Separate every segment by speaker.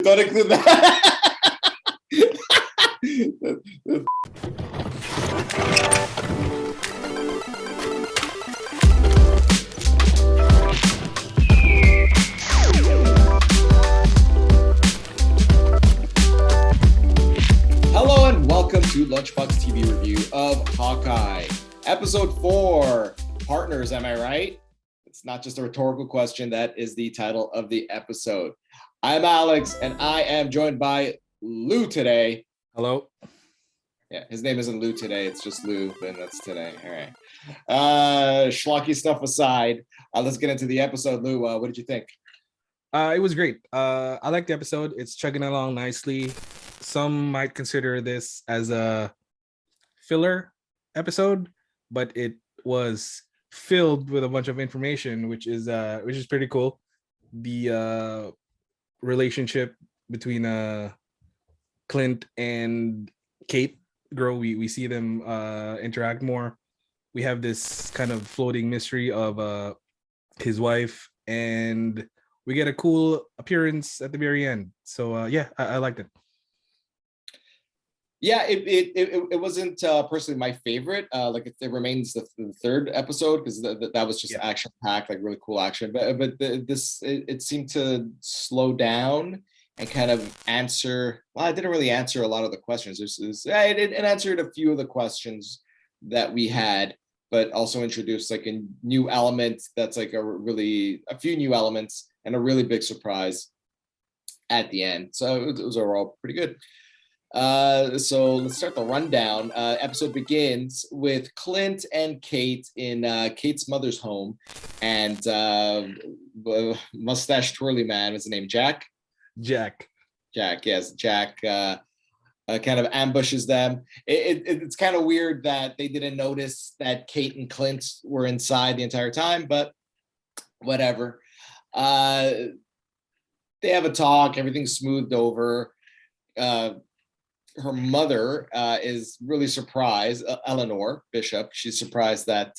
Speaker 1: Don't include that. Hello and welcome to Lunchbox TV review of Hawkeye, episode 4. Partners, am I right? It's not just a rhetorical question. That is the title of the episode. I'm Alex, and I am joined by Lew today.
Speaker 2: Hello.
Speaker 1: Yeah, his name isn't Lew today. It's just Lew, and that's today. All right. Schlocky stuff aside, let's get into the episode. Lew, what did you think?
Speaker 2: It was great. I like the episode. It's chugging along nicely. Some might consider this as a filler episode, but it was filled with a bunch of information, which is pretty cool. The relationship between Clint and Kate grow. We see them interact more. We have this kind of floating mystery of his wife, and we get a cool appearance at the very end. So I liked it.
Speaker 1: Yeah, it wasn't personally my favorite. Like it remains the third episode because that was just action packed, like really cool action. But it seemed to slow down and kind of answer. Well, I didn't really answer a lot of the questions. It answered a few of the questions that we had, but also introduced like a new element that's like a few new elements and a really big surprise at the end. So it was overall pretty good. So let's start the rundown. Episode begins with Clint and Kate in Kate's mother's home, and mustache twirly man, what's his name? Jack, yes, Jack kind of ambushes them. It's kind of weird that they didn't notice that Kate and Clint were inside the entire time, but whatever. They have a talk, everything's smoothed over. Her mother is really surprised, Eleanor Bishop. She's surprised that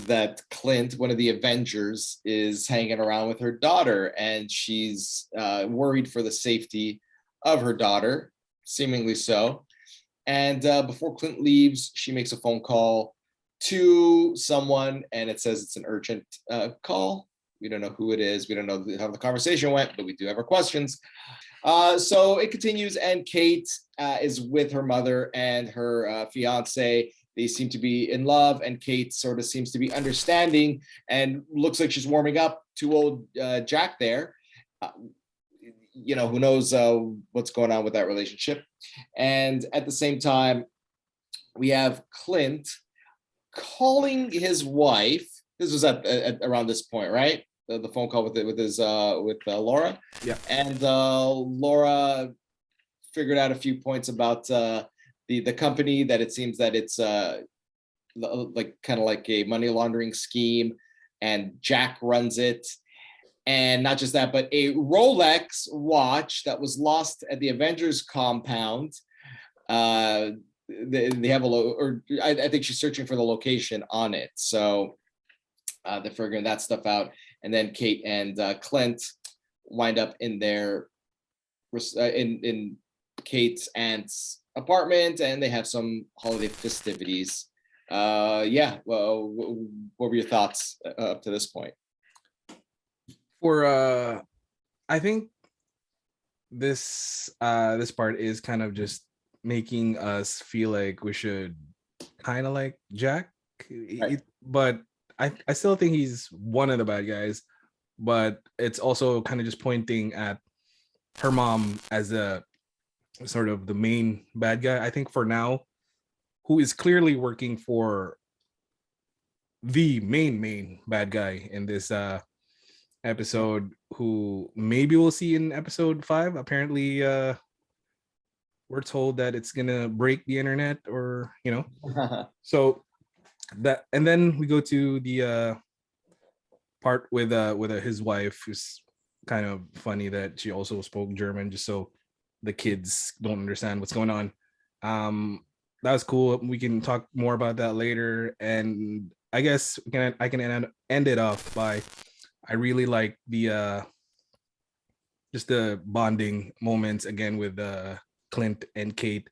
Speaker 1: that Clint, one of the Avengers, is hanging around with her daughter, and she's worried for the safety of her daughter, seemingly so. And before Clint leaves, she makes a phone call to someone, and it says it's an urgent call. We don't know who it is. We don't know how the conversation went, but we do have our questions. So it continues, and Kate is with her mother and her fiance. They seem to be in love, and Kate sort of seems to be understanding and looks like she's warming up to old Jack there. Who knows what's going on with that relationship. And at the same time, we have Clint calling his wife. This was at around this point, right? The phone call with Laura.
Speaker 2: Yeah.
Speaker 1: And Laura figured out a few points about the company, that it seems that it's like kind of like a money laundering scheme, and Jack runs it. And not just that, but a Rolex watch that was lost at the Avengers compound. They have I think she's searching for the location on it. So they're figuring that stuff out. And then Kate and Clint wind up in their in Kate's aunt's apartment, and they have some holiday festivities. Well, what were your thoughts up to this point?
Speaker 2: I think this part is kind of just making us feel like we should kind of like Jack, right. But I still think he's one of the bad guys, but it's also kind of just pointing at her mom as a sort of the main bad guy, I think, for now, who is clearly working for the main bad guy in this episode, who maybe we'll see in episode 5. Apparently, we're told that it's gonna break the internet, or so that. And then we go to the part with his wife, who's kind of funny that she also spoke German, just so the kids don't understand what's going on. That was cool. We can talk more about that later. And I guess I can end it off by, I really like the just the bonding moments again with Clint and Kate.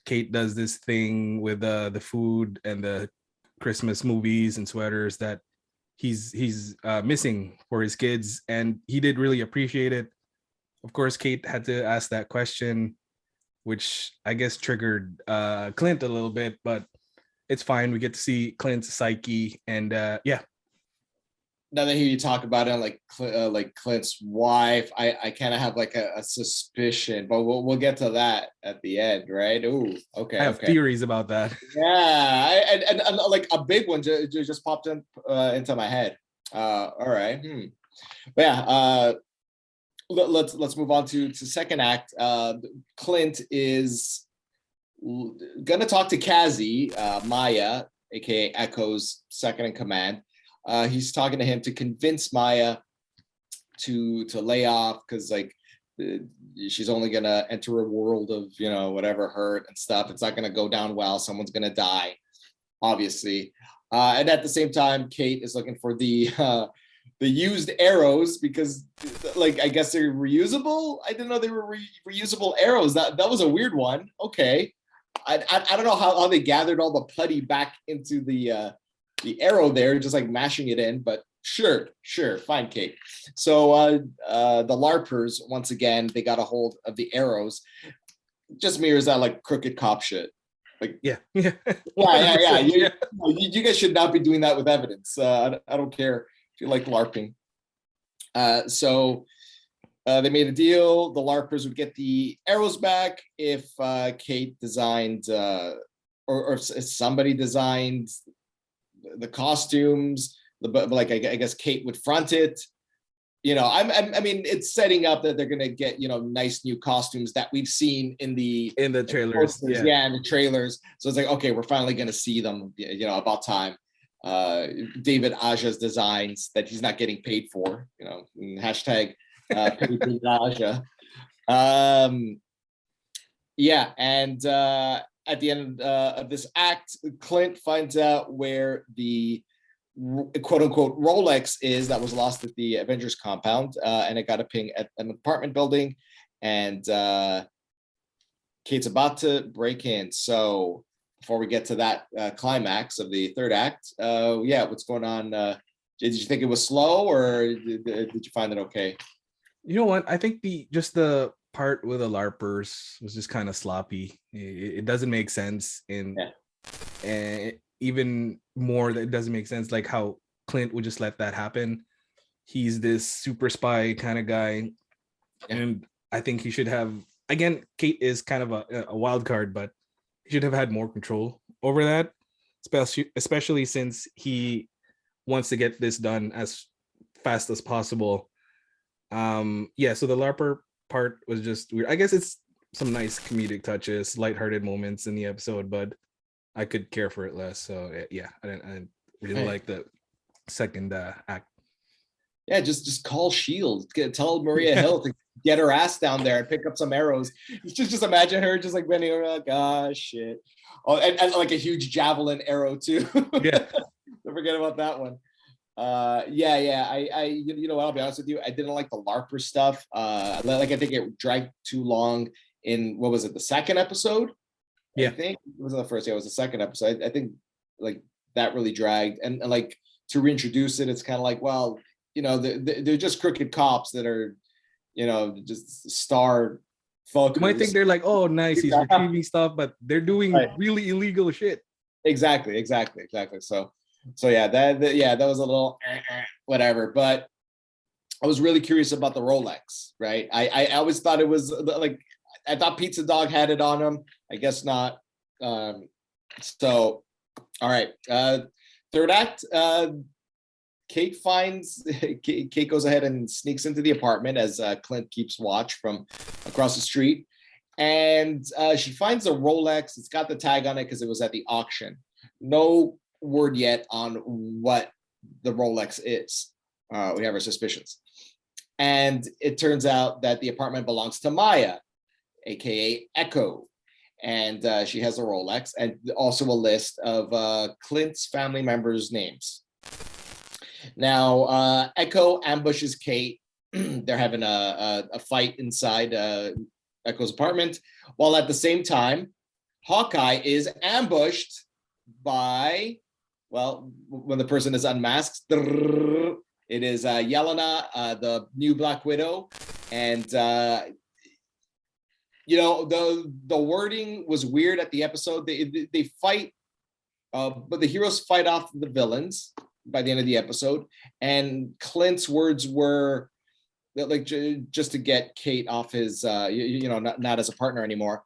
Speaker 2: Kate does this thing with the food and the Christmas movies and sweaters that he's missing for his kids, and he did really appreciate it. Of course, Kate had to ask that question, which I guess triggered Clint a little bit, but it's fine. We get to see Clint's psyche, and yeah.
Speaker 1: Now that I hear you talk about it, like Clint's wife, I kind of have like a suspicion, but we'll get to that at the end, right? Ooh, okay,
Speaker 2: I have theories about that.
Speaker 1: Yeah, and like a big one just popped into my head. All right, but yeah, let's move on to second act. Clint is gonna talk to Cassie, Maya, aka Echo's second in command. He's talking to him to convince Maya to lay off, because like she's only gonna enter a world of whatever hurt and stuff. It's not gonna go down well. Someone's gonna die, obviously. And at the same time, Kate is looking for the used arrows, because like I guess they're reusable. I didn't know they were reusable arrows. That was a weird one. Okay, I don't know how they gathered all the putty back into the arrow there, just like mashing it in, but sure, fine, Kate. So the LARPers, once again, they got a hold of the arrows. Just mirrors that like crooked cop shit. Like
Speaker 2: yeah.
Speaker 1: You guys should not be doing that with evidence. I don't care if you like LARPing. So they made a deal. The LARPers would get the arrows back if Kate designed or if somebody designed the costumes. But like I guess Kate would front it. I mean, it's setting up that they're gonna get nice new costumes that we've seen in the
Speaker 2: trailers.
Speaker 1: In the trailers. So it's like, okay, we're finally gonna see them. About time. David Aja's designs that he's not getting paid for. Hashtag paid David Aja. Yeah, and at the end of this act, Clint finds out where the quote unquote Rolex is that was lost at the Avengers compound, and it got a ping at an apartment building, and Kate's about to break in. So before we get to that climax of the third act, what's going on? Did you think it was slow, or did you find it okay?
Speaker 2: You know what? I think the part with the LARPers was just kind of sloppy. It doesn't make sense and even more that it doesn't make sense like how Clint would just let that happen. He's this super spy kind of guy, and I think he should have, again, Kate is kind of a wild card, but he should have had more control over that, especially since he wants to get this done as fast as possible. So the LARPer part was just weird. I guess it's some nice comedic touches, lighthearted moments in the episode, but I could care for it less. So yeah, I didn't really like the second act.
Speaker 1: Yeah, just call Shield. Tell Maria Hill to get her ass down there and pick up some arrows. Just imagine her just like bending over, like, ah, shit. Oh, and like a huge javelin arrow too.
Speaker 2: Yeah.
Speaker 1: Don't forget about that one. I what, I'll be honest with you, I didn't like the LARPer stuff. I think it dragged too long in, what was it, the second episode?
Speaker 2: Yeah,
Speaker 1: I think it wasn't the first. It was the second episode. I think like that really dragged, and like to reintroduce it, it's kind of like, well, they're just crooked cops that are, just star focus.
Speaker 2: You might think they're like, oh, nice, he's retrieving stuff, but they're doing really illegal shit.
Speaker 1: Exactly. So yeah, that was a little whatever, but I was really curious about the Rolex, right? I always thought it was like, I thought Pizza Dog had it on him. I guess not. So, all right. Third act, Kate goes ahead and sneaks into the apartment as Clint keeps watch from across the street. And she finds a Rolex. It's got the tag on it because it was at the auction. No word yet on what the Rolex is. We have our suspicions. And it turns out that the apartment belongs to Maya, aka Echo. And she has a Rolex and also a list of Clint's family members' names. Now, Echo ambushes Kate they're having a fight inside Echo's apartment, while at the same time, Hawkeye is ambushed by, well, when the person is unmasked, it is Yelena, the new Black Widow, and the wording was weird at the episode. They fight, but the heroes fight off the villains by the end of the episode, and Clint's words were like just to get Kate off his, not as a partner anymore.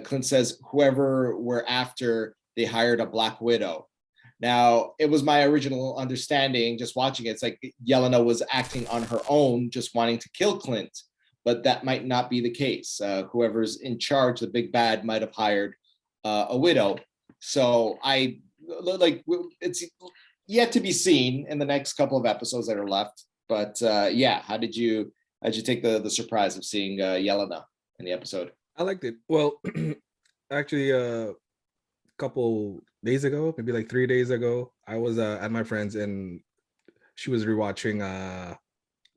Speaker 1: Clint says, "Whoever we're after, they hired a Black Widow." Now, it was my original understanding, just watching it, it's like Yelena was acting on her own, just wanting to kill Clint, but that might not be the case. Whoever's in charge, the big bad, might have hired a widow. So it's yet to be seen in the next couple of episodes that are left. But how did you take the surprise of seeing Yelena in the episode?
Speaker 2: I liked it. Well, actually, couple days ago, maybe like 3 days ago, I was at my friend's and she was rewatching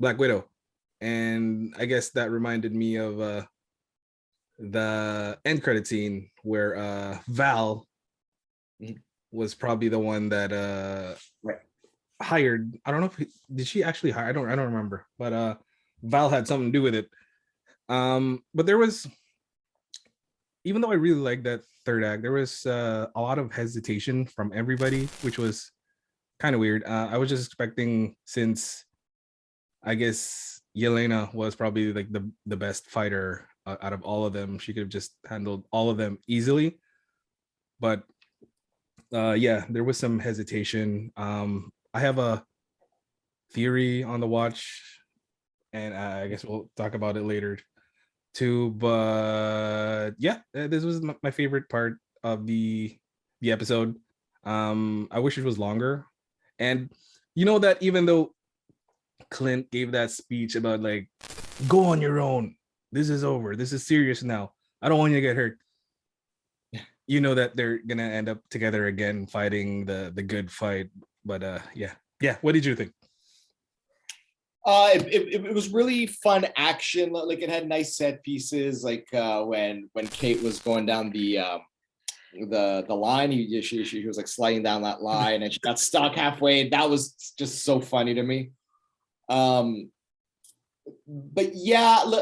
Speaker 2: Black Widow, and I guess that reminded me of the end credit scene where Val was probably the one that hired. I don't know if did she actually hire. I don't remember, but Val had something to do with it. But there was, even though I really liked that third act, there was a lot of hesitation from everybody, which was kind of weird. I was just expecting, since I guess Yelena was probably like the best fighter out of all of them, she could have just handled all of them easily. But there was some hesitation. I have a theory on the watch, and I guess we'll talk about it later too. But this was my favorite part of the episode. I wish it was longer, and that even though Clint gave that speech about like, go on your own, this is over, this is serious now, I don't want you to get hurt, that they're gonna end up together again fighting the good fight. But what did you think?
Speaker 1: It was really fun action. Like, it had nice set pieces, like when Kate was going down the line, she was like sliding down that line and she got stuck halfway. That was just so funny to me. But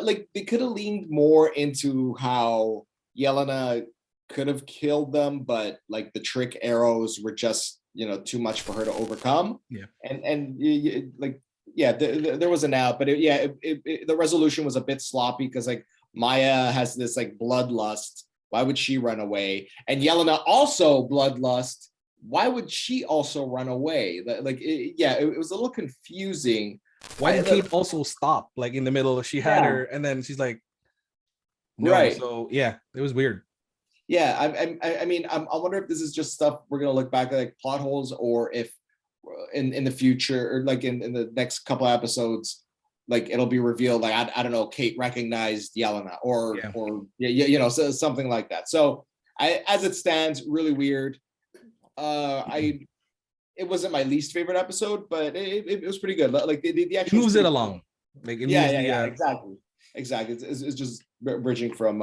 Speaker 1: like they could have leaned more into how Yelena could have killed them, but like the trick arrows were just too much for her to overcome. There was an out, but the resolution was a bit sloppy because like Maya has this like bloodlust. Why would she run away? And Yelena also bloodlust. Why would she also run away? It was a little confusing.
Speaker 2: Why did Kate also stop like in the middle? She had her, and then she's like, no. Right. So it was weird.
Speaker 1: Yeah, I wonder if this is just stuff we're gonna look back at, like plot holes, or if in the future, or like in the next couple episodes, like it'll be revealed, like I don't know, Kate recognized Yelena, or so something like that. So as it stands, really weird. It wasn't my least favorite episode, but it was pretty good. Like the actual
Speaker 2: moves it along. Like
Speaker 1: exactly. It's just bridging from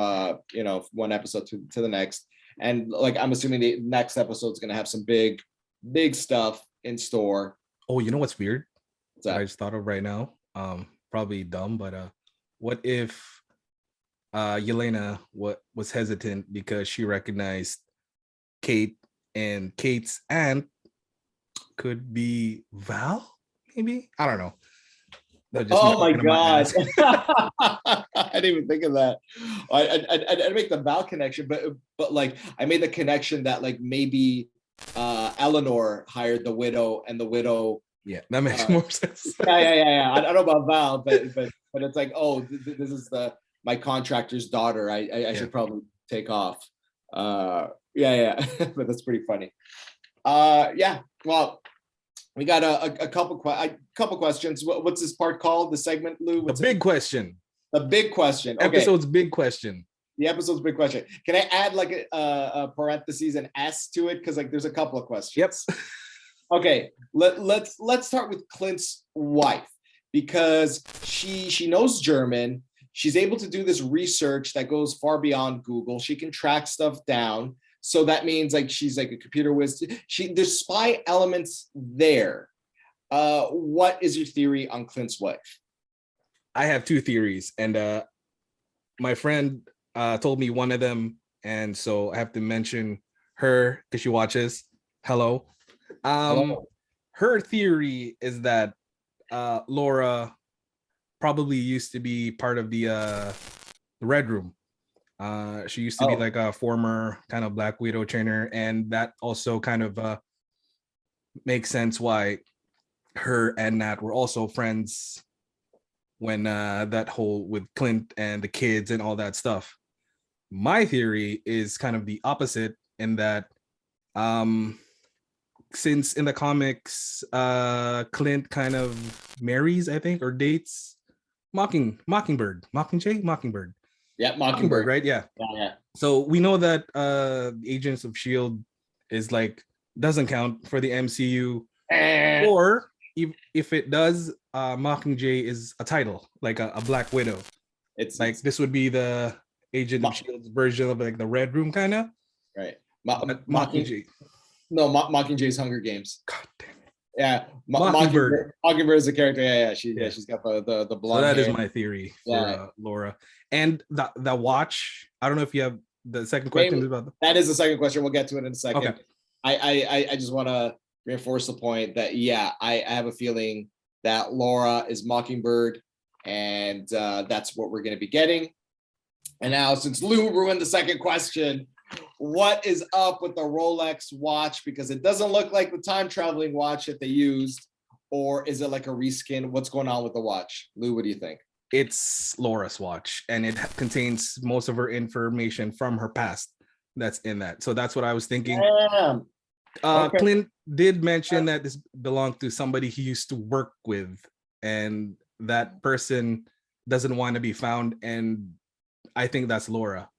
Speaker 1: one episode to the next, and like I'm assuming the next episode is gonna have some big stuff in store.
Speaker 2: Oh, you know what's weird? That I just thought of right now. Probably dumb, but what if Yelena was hesitant because she recognized Kate, and Kate's aunt could be Val? Maybe, I don't know.
Speaker 1: Oh my god! I didn't even think of that. I make the Val connection, but like I made the connection that like maybe Eleanor hired the widow, and the widow.
Speaker 2: Yeah, that makes more sense.
Speaker 1: Yeah. I don't know about Val, but it's like, oh, this is my contractor's daughter. I should probably take off. But that's pretty funny. Well, we got a couple questions. What's this part called? The segment, Lou?
Speaker 2: The big question.
Speaker 1: The big question.
Speaker 2: Okay. Episode's big question.
Speaker 1: The episode's big question. Can I add like a parentheses, an S to it? Because like there's a couple of questions.
Speaker 2: Yep.
Speaker 1: Okay. Let's start with Clint's wife. because she knows German. She's able to do this research that goes far beyond Google. She can track stuff down. So that means like she's like a computer whiz. There's spy elements there. What is your theory on Clint's wife?
Speaker 2: I have two theories, and my friend told me one of them, and so I have to mention her because she watches. Hello.
Speaker 1: Hello.
Speaker 2: Her theory is that Laura probably used to be part of the Red Room. She used to be like a former kind of Black Widow trainer, and that also kind of makes sense why her and Nat were also friends when that whole with Clint and the kids and all that stuff. My theory is kind of the opposite in that since in the comics Clint kind of marries, I think, or dates Mockingbird.
Speaker 1: Yeah,
Speaker 2: Mockingbird, right? Yeah.
Speaker 1: Yeah.
Speaker 2: So we know that Agents of Shield is like doesn't count for the MCU, or if it does, Mockingjay is a title, like a Black Widow. It's like this would be the Agent of Shield's version of like the Red Room, kind of.
Speaker 1: Right.
Speaker 2: Mockingjay.
Speaker 1: No, Mockingjay's Hunger Games.
Speaker 2: God damn it.
Speaker 1: Yeah,
Speaker 2: Mockingbird.
Speaker 1: Mockingbird is a character. Yeah, she's got the blonde.
Speaker 2: So that
Speaker 1: hair.
Speaker 2: is my theory for Laura. And the watch. I don't know if you have the second question about
Speaker 1: that. Is the second question. We'll get to it in a second.
Speaker 2: Okay.
Speaker 1: I just want to reinforce the point that I have a feeling that Laura is Mockingbird, and that's what we're going to be getting. And now, since Lew ruined the second question, what is up with the Rolex watch? Because it doesn't look like the time traveling watch that they used, or is it like a reskin? What's going on with the watch? Lew, what do you think?
Speaker 2: It's Laura's watch, and it contains most of her information from her past that's in that. So that's what I was thinking. Okay. Clint did mention that this belonged to somebody he used to work with, and that person doesn't want to be found, and I think that's Laura.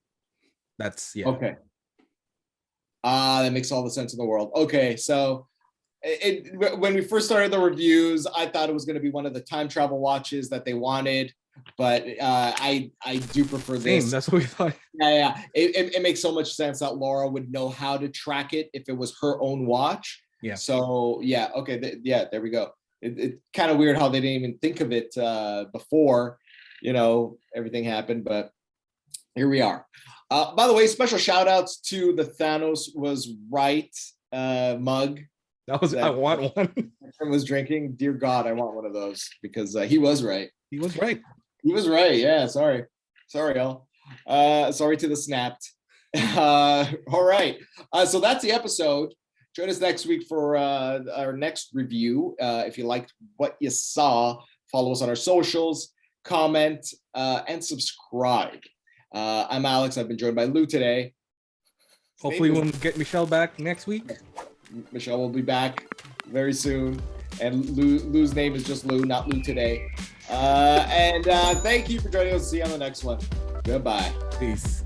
Speaker 2: That's
Speaker 1: okay. That makes all the sense in the world. Okay, so when we first started the reviews, I thought it was going to be one of the time travel watches that they wanted, but I do prefer this.
Speaker 2: Same, that's what we thought.
Speaker 1: Yeah. It makes so much sense that Laura would know how to track it if it was her own watch.
Speaker 2: Yeah.
Speaker 1: So yeah, okay, there we go. It's kind of weird how they didn't even think of it before, everything happened, but here we are. By the way, special shout outs to the Thanos was right mug.
Speaker 2: I want one.
Speaker 1: Was drinking. Dear God, I want one of those because he was right.
Speaker 2: He was right.
Speaker 1: He was right. Yeah. Sorry, y'all. Sorry to the snapped. All right. So that's the episode. Join us next week for our next review. If you liked what you saw, follow us on our socials, comment, and subscribe. I'm Alex. I've been joined by Lew today.
Speaker 2: Hopefully we'll get Michelle back next week.
Speaker 1: Michelle will be back very soon. And Lew's name is just Lew, not Lew today. And thank you for joining us. See you on the next one. Goodbye.
Speaker 2: Peace.